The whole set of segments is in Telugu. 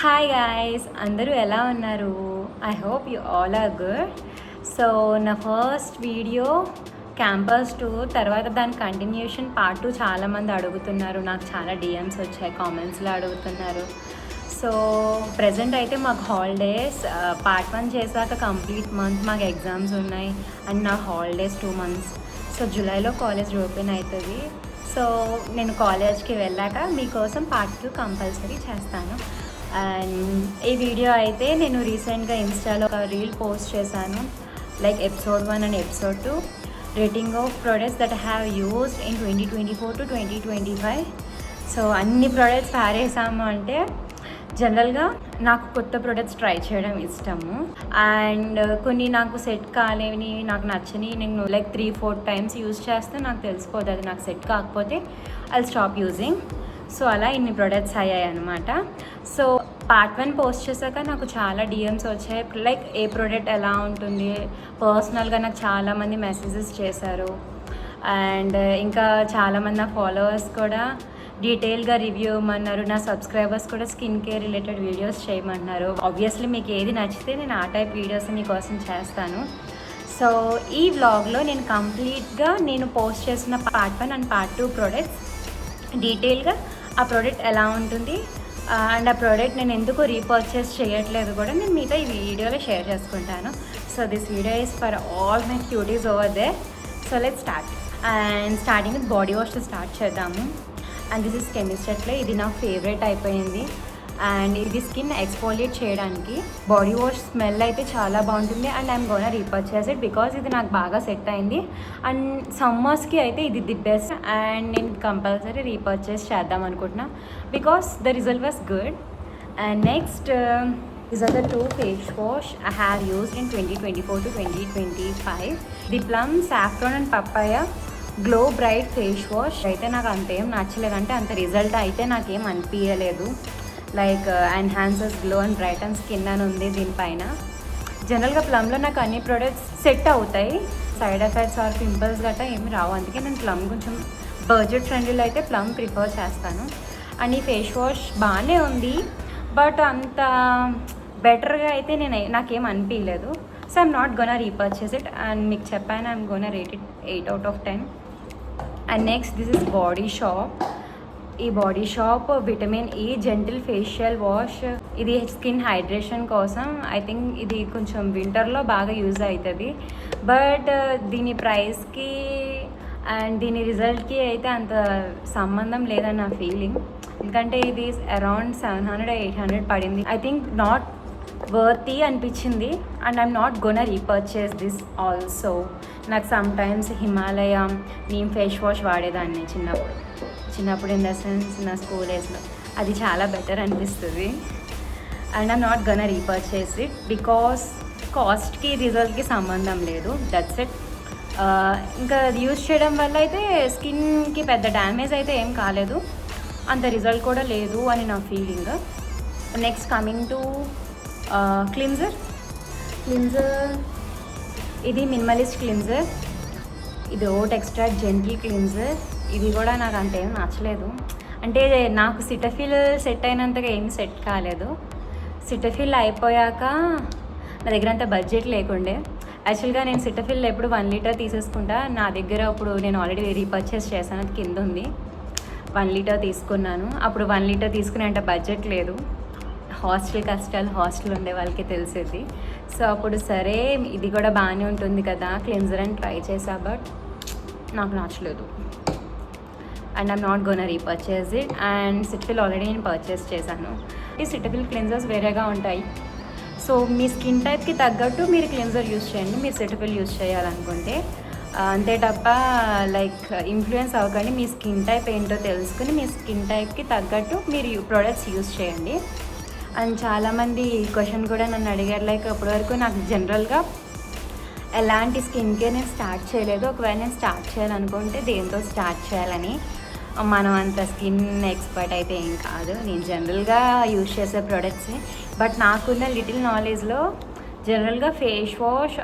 హాయ్ గాయ్స్, అందరూ ఎలా ఉన్నారు? I hope you all are good. So నా ఫస్ట్ వీడియో క్యాంపస్ టూర్ తర్వాత దాని కంటిన్యూషన్ పార్ట్ 2 చాలామంది అడుగుతున్నారు. నాకు చాలా డిఎమ్స్ వచ్చాయి, కామెంట్స్లో అడుగుతున్నారు. సో ప్రజెంట్ అయితే మాకు హాలిడేస్ పార్ట్ 1 చేశాక కంప్లీట్ మంత్ మాకు ఎగ్జామ్స్ ఉన్నాయి అండ్ నా హాలిడేస్ 2 months. సో జూలైలో కాలేజ్ ఓపెన్ అవుతుంది. సో నేను కాలేజ్కి వెళ్ళాక మీకోసం పార్ట్ 2 కంపల్సరీ చేస్తాను. అండ్ ఈ వీడియో అయితే నేను రీసెంట్గా ఇన్స్టాలో ఒక రీల్ పోస్ట్ చేశాను, like episode 1 and episode 2 rating of products that have used in 2024 to 2025. So అన్ని ప్రోడక్ట్స్ పారేసాము అంటే జనరల్గా నాకు కొత్త ప్రోడక్ట్స్ ట్రై చేయడం ఇష్టము. అండ్ కొన్ని నాకు సెట్ కాలేవి, నాకు నచ్చని నేను లైక్ 3-4 times యూజ్ చేస్తే నాకు తెలిసిపోతుంది అది నాకు సెట్ కాకపోతే ఐ స్టాప్ యూజింగ్. సో అలా ఇన్ని ప్రోడక్ట్స్ అయ్యాయి అనమాట. సో పార్ట్ 1 పోస్ట్ చేశాక నాకు చాలా డిఎమ్స్ వచ్చాయి, లైక్ ఏ ప్రోడక్ట్ ఎలా ఉంటుంది పర్సనల్గా నాకు చాలామంది మెసేజెస్ చేశారు. అండ్ ఇంకా చాలామంది నా ఫాలోవర్స్ కూడా డీటెయిల్గా రివ్యూ ఇవ్వమన్నారు. నా సబ్స్క్రైబర్స్ కూడా స్కిన్ కేర్ రిలేటెడ్ వీడియోస్ చేయమన్నారు. ఆబ్వియస్లీ మీకు ఏది నచ్చితే నేను ఆ టైప్ వీడియోస్ మీకోసం చేస్తాను. సో ఈ వ్లాగ్లో నేను కంప్లీట్గా నేను పోస్ట్ చేసిన పార్ట్ 1 అండ్ పార్ట్ 2 ప్రోడక్ట్స్ డీటెయిల్గా ఆ ప్రోడక్ట్ ఎలా ఉంటుంది అండ్ ఆ ప్రోడక్ట్ నేను ఎందుకు రీపర్చేస్ చేయట్లేదు కూడా నేను మీతో ఈ వీడియోలో షేర్ చేసుకుంటాను. So this video is for all my cuties over there. So let's start. And starting with body వాష్తో స్టార్ట్ చేద్దాము. And this is chemistry. ఇది నా ఫేవరెట్ అయిపోయింది. అండ్ ఇది స్కిన్ ఎక్స్ఫోలియేట్ చేయడానికి బాడీ వాష్ స్మెల్ అయితే చాలా బాగుంటుంది. And I'm gonna repurchase it because ఇది నాకు బాగా సెట్ అయింది. అండ్ సమ్మర్స్కి అయితే ఇది ది బెస్ట్. అండ్ నేను కంపల్సరీ రీపర్చేస్ చేద్దాం అనుకుంటున్నా because the result was good. And next these are the 2 face wash I have used in 2024 to 2025. The Plum, saffron and papaya glow bright face wash అయితే నాకు అంతేం నచ్చలేదంటే అంత రిజల్ట్ అయితే నాకేం అనిపించలేదు. Like enhances glow and brighten skin అని ఉంది దీనిపైన. జనరల్గా ప్లమ్లో నాకు అన్ని ప్రోడక్ట్స్ సెట్ అవుతాయి, సైడ్ ఎఫెక్ట్స్ ఆర్ పింపుల్స్ గట్రా ఏమి రావు. అందుకే నేను ప్లమ్ కొంచెం బడ్జెట్ ఫ్రెండ్లీలో అయితే ప్లమ్ ప్రిఫర్ చేస్తాను. అండ్ ఈ ఫేస్ వాష్ బాగానే ఉంది బట్ అంత బెటర్గా అయితే నాకేం అనిపించలేదు. So I'm not gonna repurchase it. And మీకు చెప్పాను I'm gonna rate it 8 out of 10. And next this is Body Shop. ఈ Body Shop vitamin E gentle facial wash. ఇది స్కిన్ హైడ్రేషన్ కోసం. ఐ థింక్ ఇది కొంచెం వింటర్లో బాగా యూజ్ అవుతుంది. బట్ దీని ప్రైస్కి అండ్ దీని రిజల్ట్కి అయితే అంత సంబంధం లేదని నా ఫీలింగ్. ఎందుకంటే ఇది అరౌండ్ 700-800 పడింది. ఐ థింక్ నాట్ వర్తీ అనిపించింది. And I'm not gonna repurchase this also. నాకు sometimes Himalaya neem face wash వాడేదాన్ని చిన్నప్పుడు ఇన్ ద సెన్స్ నా స్కూల్ డేస్లో. అది చాలా బెటర్ అనిపిస్తుంది. And I'm not gonna repurchase it because కాస్ట్కి రిజల్ట్కి సంబంధం లేదు. That's it. ఇంకా అది యూజ్ చేయడం వల్ల అయితే స్కిన్కి పెద్ద డ్యామేజ్ అయితే ఏం కాలేదు, అంత రిజల్ట్ కూడా లేదు అని నా feeling. Next coming to cleanser. ఇది మినిమలిస్ట్ క్లిన్జర్. ఇది ఓట్ ఎక్స్ట్రాక్ట్ జెంటిల్ క్లిన్జర్. ఇది కూడా నాకు అంత ఏం నచ్చలేదు. అంటే నాకు సిటఫిల్ సెట్ అయినంతగా ఏం సెట్ కాలేదు. సిటఫిల్ అయిపోయాక నా దగ్గర అంత బడ్జెట్ లేకుండే. యాక్చువల్గా నేను సిటఫిల్ ఎప్పుడు 1 liter తీసేసుకుంటా. నా దగ్గర ఇప్పుడు నేను ఆల్రెడీ రీపర్చేస్ చేశాను, అది కింద ఉంది. 1 liter తీసుకున్నాను. అప్పుడు 1 liter తీసుకునే అంత బడ్జెట్ లేదు. హాస్టల్ కష్టాలు హాస్టల్ ఉండే వాళ్ళకి తెలిసేది. సో అప్పుడు సరే ఇది కూడా బాగానే ఉంటుంది కదా క్లిన్జర్ అని ట్రై చేసా, బట్ నాకు నచ్చలేదు. And I'm not gonna repurchase it. And Cetaphil already నేను పర్చేస్ చేశాను. ఈ సిటఫిల్ క్లిన్జర్స్ వేరేగా ఉంటాయి. సో మీ స్కిన్ టైప్కి తగ్గట్టు మీరు క్లిన్జర్ యూజ్ చేయండి మీరు సిటఫిల్ యూజ్ చేయాలనుకుంటే. అంతే తప్ప లైక్ ఇన్ఫ్లుయెన్స్ అవ్వకండి. మీ స్కిన్ టైప్ ఏంటో తెలుసుకుని మీ స్కిన్ టైప్కి తగ్గట్టు మీరు ప్రోడక్ట్స్ యూజ్ చేయండి. అండ్ చాలామంది క్వశ్చన్ కూడా నన్ను అడిగారు, లైక్ ఇప్పటివరకు నాకు జనరల్గా ఎలాంటి స్కిన్ కేర్ నేను స్టార్ట్ చేయలేదు. ఒకవేళ నేను స్టార్ట్ చేయాలనుకుంటే దేంతో స్టార్ట్ చేయాలని. మనం అంత స్కిన్ ఎక్స్పర్ట్ అయితే ఏం కాదు, నేను జనరల్గా యూజ్ చేసే ప్రోడక్ట్సే. బట్ నాకున్న లిటిల్ నాలెడ్జ్లో జనరల్గా face wash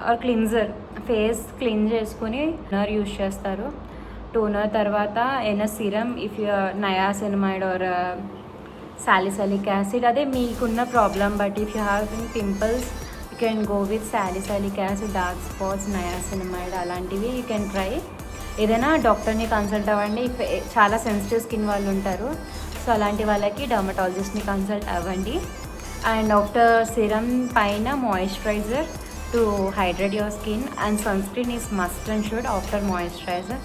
or cleanser, face clean చేసుకుని టోనర్ యూజ్ చేస్తారు. టోనర్ తర్వాత any serum if you niacinamide or salicylic acid. అదే మీకున్న problem but if you have pimples you can go with salicylic acid, dark spots, niacinamide అలాంటివి యూ కెన్ ట్రై. ఏదైనా డాక్టర్ని కన్సల్ట్ అవ్వండి. చాలా సెన్సిటివ్ స్కిన్ వాళ్ళు ఉంటారు, సో అలాంటి వాళ్ళకి డర్మటాలజిస్ట్ని కన్సల్ట్ అవ్వండి. అండ్ ఆఫ్టర్ సిరం పైన moisturiser to hydrate your skin and sunscreen is must and should after moisturiser.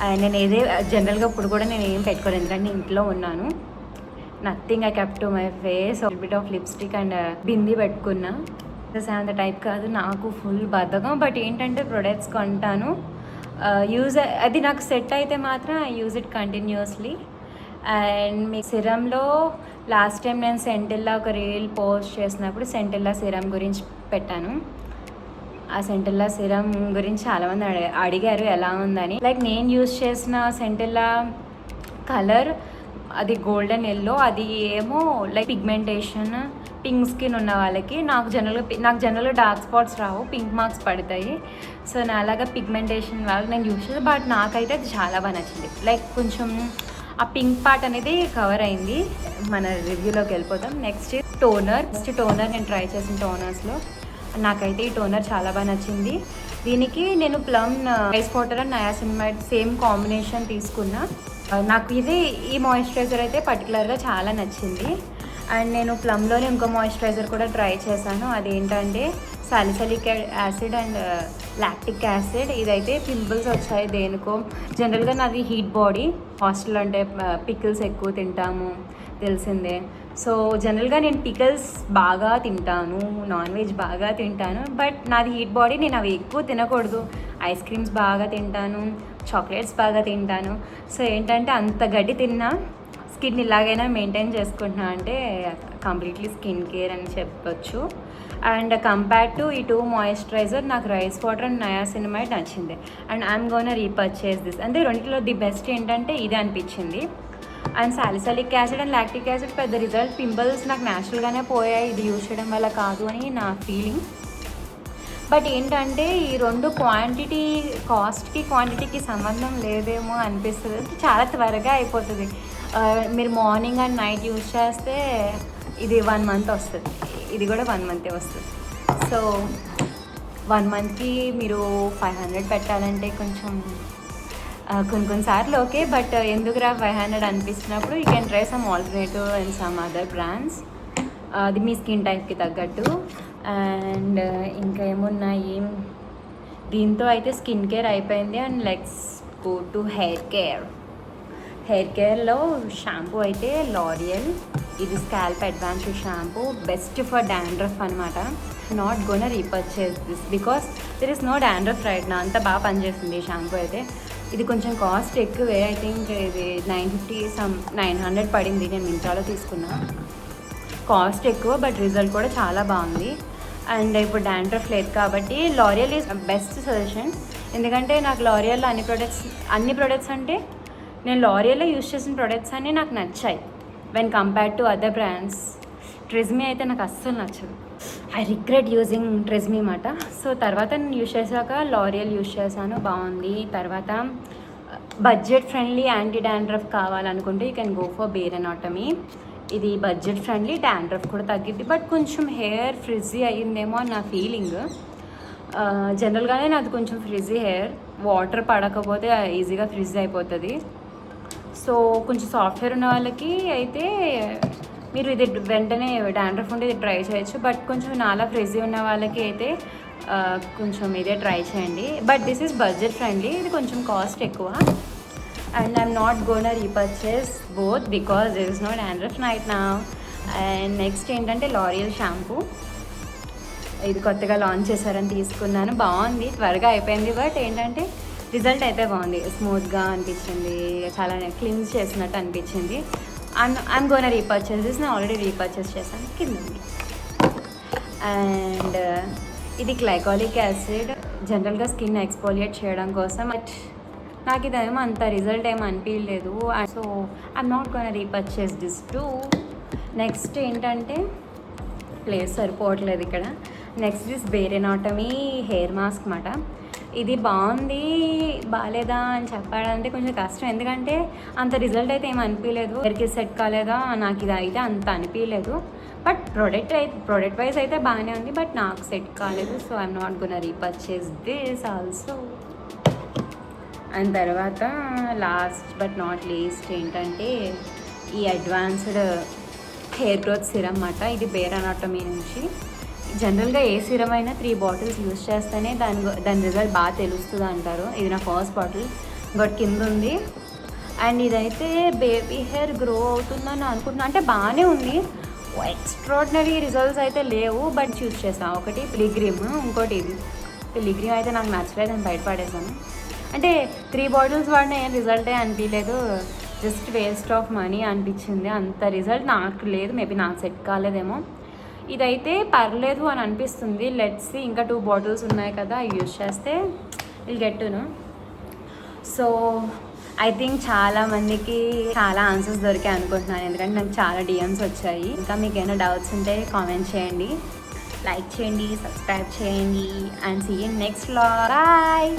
And నేను జనరల్గా ఇప్పుడు కూడా నేను ఏం పెట్టుకోను, ఎందుకంటే ఇంట్లో ఉన్నాను. Nothing I kept to my face, bit of lipstick and bindi పెట్టుకున్నా. అంత టైప్ కాదు, నాకు ఫుల్ బద్ధకం. బట్ ఏంటంటే ప్రొడక్ట్స్ కొంటాను, యూజ్ అది నాకు సెట్ అయితే మాత్రం I use it continuously. And మీ సిరంలో లాస్ట్ టైం నేను సెంటిల్లా ఒక రీల్ పోస్ట్ చేసినప్పుడు సెంటిల్లా సిరం గురించి పెట్టాను. ఆ సెంటిల్లా సిరం గురించి చాలామంది అడిగారు ఎలా ఉందని. లైక్ నేను యూజ్ చేసిన సెంటిల్లా కలర్ అది గోల్డెన్ ఎల్లో, అది ఏమో లైక్ పిగ్మెంటేషన్, పింక్ స్కిన్ ఉన్న వాళ్ళకి. నాకు జనరల్గా డార్క్ స్పాట్స్ రావు, పింక్ మార్క్స్ పడతాయి. సో నా అలాగా పిగ్మెంటేషన్ వాళ్ళకి నేను యూజ్ చేస్తాను. బట్ నాకైతే అది చాలా బాగా నచ్చింది. లైక్ కొంచెం ఆ పింక్ పార్ట్ అనేది కవర్ అయింది. మన రివ్యూలోకి వెళ్ళిపోతాం. నెక్స్ట్ టోనర్ నేను ట్రై చేసిన టోనర్స్లో నాకైతే ఈ టోనర్ చాలా బాగా నచ్చింది. దీనికి నేను plum ice water and niacinamide same combination తీసుకున్నా. నాకు ఈ మాయిశ్చరైజర్ అయితే పర్టికులర్గా చాలా నచ్చింది. అండ్ నేను ప్లమ్లోనే ఇంకో మాయిశ్చరైజర్ కూడా ట్రై చేశాను. అదేంటంటే salicylic acid and lactic acid. ఇదైతే పింపుల్స్ వచ్చాయి దేనికో. జనరల్గా నాది హీట్ బాడీ, హాస్టల్ అంటే పికిల్స్ ఎక్కువ తింటాము తెలిసిందే. సో జనరల్గా నేను పికిల్స్ బాగా తింటాను, నాన్ వెజ్ బాగా తింటాను. బట్ నాది హీట్ బాడీ, నేను అవి ఎక్కువ తినకూడదు. ఐస్ క్రీమ్స్ బాగా తింటాను, చాక్లెట్స్ బాగా తింటాను. సో ఏంటంటే అంత గడ్డి తిన్నా స్కిన్ ఇలాగైనా మెయింటైన్ చేసుకుంటున్నా అంటే కంప్లీట్లీ స్కిన్ కేర్ అని చెప్పొచ్చు. అండ్ కంపేర్ టు ఈ టూ మాయిశ్చరైజర్ నాకు రైస్ వాటర్ అండ్ నయాసినమైడ్ నచ్చింది. And I'm gonna repurchase this. అంటే రెండిట్లో ది బెస్ట్ ఏంటంటే ఇదే అనిపించింది. And salicylic acid and lactic acid పెద్ద రిజల్ట్, పింపుల్స్ నాకు న్యాచురల్గానే పోయాయి, ఇది యూజ్ చేయడం వల్ల కాదు అని నా ఫీలింగ్. బట్ ఏంటంటే ఈ రెండు కాస్ట్కి క్వాంటిటీకి సంబంధం లేదేమో అనిపిస్తుంది. చాలా త్వరగా అయిపోతుంది. మీరు మార్నింగ్ అండ్ నైట్ యూజ్ చేస్తే ఇది 1 month వస్తుంది, ఇది కూడా 1 month వస్తుంది. సో 1 monthకి మీరు 500 పెట్టాలంటే కొంచెం కొన్నిసార్లు ఓకే. బట్ ఎందుకురా 500 అనిపిస్తున్నప్పుడు you can try some alternative and some other brands, అది మీ స్కిన్ టైప్కి తగ్గట్టు. అండ్ ఇంకా ఏమున్నాయి, దీంతో అయితే స్కిన్ కేర్ అయిపోయింది. And let's go to hair కేర్లో షాంపూ అయితే లారియల్. ఇది scalp advanced shampoo, best for dandruff అనమాట. Not gonna repurchase this because there is no dandruff right నా. అంత బాగా పనిచేస్తుంది ఈ షాంపూ అయితే. ఇది కొంచెం కాస్ట్ ఎక్కువే, ఐ థింక్ ఇది 900 పడింది. నేను మింత్రాలో తీసుకున్నా. కాస్ట్ ఎక్కువ బట్ రిజల్ట్ కూడా చాలా బాగుంది. అండ్ ఇప్పుడు డాండ్రఫ్ లేదు కాబట్టి లారియల్ ఈజ్ బెస్ట్ సజెషన్. ఎందుకంటే నాకు లారియల్లో అన్ని ప్రొడక్ట్స్ అంటే నేను లారియల్లో యూజ్ చేసిన ప్రొడక్ట్స్ అన్నీ నాకు నచ్చాయి when compare to other brands. Tresemme అయితే నాకు అస్సలు నచ్చదు. ఐ రిగ్రెట్ యూజింగ్ ట్రెస్మీ మాట. సో తర్వాత నేను యూజ్ చేశాక లారియల్ యూజ్ చేశాను, బాగుంది. తర్వాత బడ్జెట్ ఫ్రెండ్లీ యాంటీ డాండ్రఫ్ కావాలనుకుంటే you can go for Bare Anatomy. ఇది బడ్జెట్ ఫ్రెండ్లీ, డాండ్రఫ్ కూడా తగ్గిద్ది. బట్ కొంచెం హెయిర్ ఫ్రిజీ అయ్యిందేమో అని నా ఫీలింగ్. జనరల్గానే నాది కొంచెం ఫ్రిజీ హెయిర్, వాటర్ పడకపోతే ఈజీగా ఫ్రిజ్ అయిపోతుంది. సో కొంచెం సాఫ్ట్ హెయిర్ ఉన్న వాళ్ళకి అయితే మీరు ఇది వెంటనే డాండ్రఫ్ ఉంటే ఇది ట్రై చేయొచ్చు. బట్ కొంచెం నాలా ఫ్రిజీ ఉన్న వాళ్ళకి అయితే కొంచెం ఇదే ట్రై చేయండి. But this is budget friendly, ఇది కొంచెం కాస్ట్ ఎక్కువ. And I'm not gonna repurchase both because there is no dandruff right now. And next ఏంటంటే లారియల్ షాంపూ. ఇది కొత్తగా లాంచ్ చేశారని తీసుకున్నాను, బాగుంది, త్వరగా అయిపోయింది. బట్ ఏంటంటే రిజల్ట్ అయితే బాగుంది, స్మూత్గా అనిపించింది, చాలా క్లీన్స్ చేసినట్టు అనిపించింది. I'm gonna repurchase this. నేను ఆల్రెడీ రీపర్చేస్ చేశాను, కింద ఉంది. అండ్ ఇది గ్లైకాలిక్ యాసిడ్, జనరల్గా స్కిన్ ఎక్స్ఫోలియేట్ చేయడం కోసం. బట్ నాకు ఇదేమో అంత రిజల్ట్ ఏమో అనిపించలేదు. So I'm not gonna repurchase this too. Next ఏంటంటే ప్లేస్ సరిపోవట్లేదు ఇక్కడ. Next this Bare Anatomy hair mask మాట. ఇది బాగుంది బాగాలేదా అని చెప్పాలంటే కొంచెం కష్టం, ఎందుకంటే అంత రిజల్ట్ అయితే ఏం అనిపించలేదు. ఎవరికి సెట్ కాలేదా నాకు ఇది అయితే అంత అనిపించలేదు. బట్ ప్రోడక్ట్ వైజ్ అయితే బాగానే ఉంది, బట్ నాకు సెట్ కాలేదు. So I'm not gonna repurchase this also. And తర్వాత లాస్ట్ బట్ నాట్ లీస్ట్ ఏంటంటే ఈ అడ్వాన్స్డ్ హెయిర్ గ్రోత్ సిరమ్ అన్నమాట. ఇది బేర్ అనాటమీ నుంచి. జనరల్గా ఏ సిరమ్ అయినా 3 బాటిల్స్ యూస్ చేస్తేనే దాని రిజల్ట్ బాగా తెలుస్తుంది అంటారు. ఇది నా ఫస్ట్ బాటిల్, బట్ కింద ఉంది. అండ్ ఇదైతే బేబీ హెయిర్ గ్రో అవుతుందని అనుకుంటున్నా, అంటే బాగానే ఉంది. ఎక్స్ట్రాడినరీ రిజల్ట్స్ అయితే లేవు, బట్ యూస్ చేస్తాను. ఒకటి పిలిగ్రిమ్, ఇంకోటి ఇది. పిలిగ్రిమ్ అయితే నాకు నచ్చలేదు, నేను బయటపడేసాను. అంటే 3 బాటిల్స్ వాడినా ఏం రిజల్టే అనిపించలేదు, జస్ట్ వేస్ట్ ఆఫ్ మనీ అనిపించింది. అంత రిజల్ట్ నాకు లేదు, మేబీ నాకు సెట్ కాలేదేమో. ఇదైతే పర్లేదు అని అనిపిస్తుంది. లెట్స్ సీ, ఇంకా 2 బాటిల్స్ ఉన్నాయి కదా, యూజ్ చేస్తే will get to know. So I think చాలామందికి చాలా ఆన్సర్స్ దొరికాయి అనుకుంటున్నాను, ఎందుకంటే నాకు చాలా డిఎమ్స్ వచ్చాయి. ఇంకా మీకు ఏమైనా డౌట్స్ ఉంటే కామెంట్ చేయండి, లైక్ చేయండి, సబ్స్క్రైబ్ చేయండి. And see you next vlog. Bye.